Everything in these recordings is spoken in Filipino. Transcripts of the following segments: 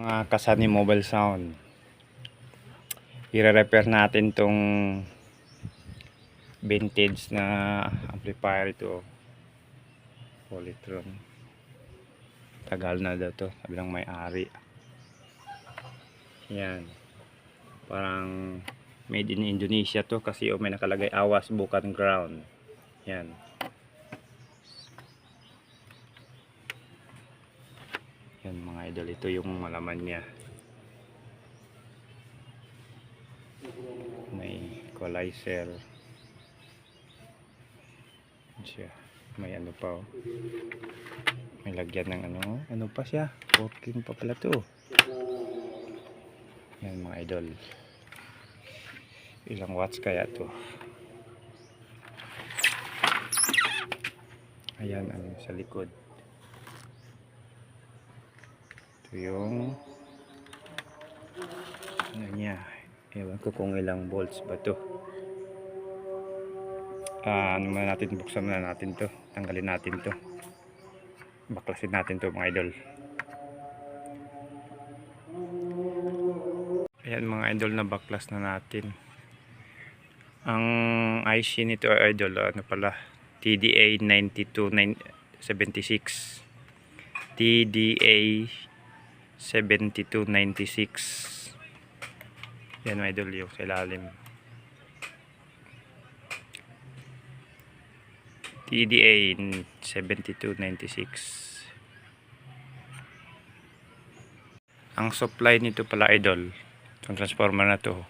Mga Kasani Mobile Sound, i-repair natin tong vintage na amplifier ito, Polytron. Tagal na daw to, sabi lang may-ari. Yan, parang made in Indonesia to kasi may nakalagay awas bukan ground. Yan, yan mga idol, ito yung malaman niya. May equalizer siya, may ano pa oh. May lagyan ng ano pa siya, working pa pala to. Yan mga idol, ilang watts kaya to. Ayan sa likod, ito yung ano niya, ewan ko kung ilang volts ba to. Ano muna natin, buksan muna natin to, tanggalin natin to, baklasin natin to mga idol. Ayan mga idol, na baklas na natin. Ang IC nito idol, ano pala, TDA 92976, TDA 7296. Yan mga idol, yung sa ilalim, TDA 7296. Ang supply nito pala idol, itong transformer na to,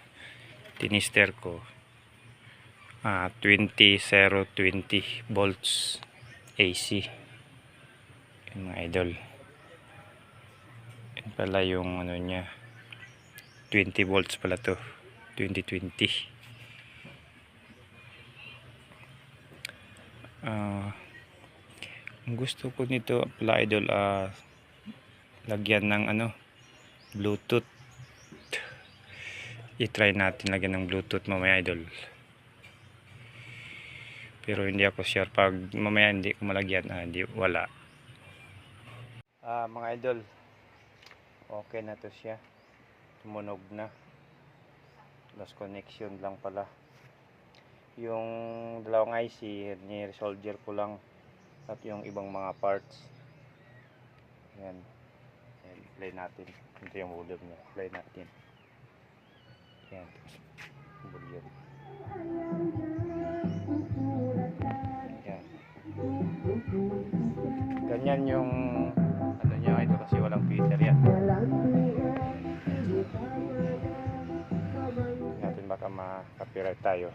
tinister ko, 20 volts AC. Yan mga idol, yan pala yung ano niya, 20 volts pala to, 2020. Ang gusto ko nito pala idol, lagyan ng Bluetooth. I-try natin lagyan ng Bluetooth mamaya idol, pero hindi ako sure. Pag mamaya hindi ko malagyan, hindi, wala. Mga idol, okay na to siya, tumunog na. Lost connection lang pala. Yung dalawang IC ni-resolder ko lang, at yung ibang mga parts. Yan, play natin. Ito yung volume niya, play natin. Yan, volume. Yan, ganyan yung ano niya ito, kasi walang filter yan. Natin baka ma-copyright tayo.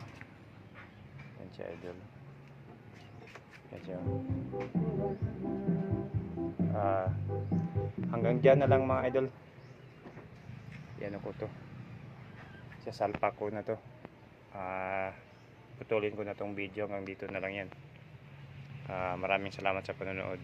Yan siya idol. Yan siya. Hanggang dyan na lang mga idol. Yan ako to, sasalpa ko na to. Putulin ko na tong video, hanggang dito na lang yan. Maraming salamat sa panonood.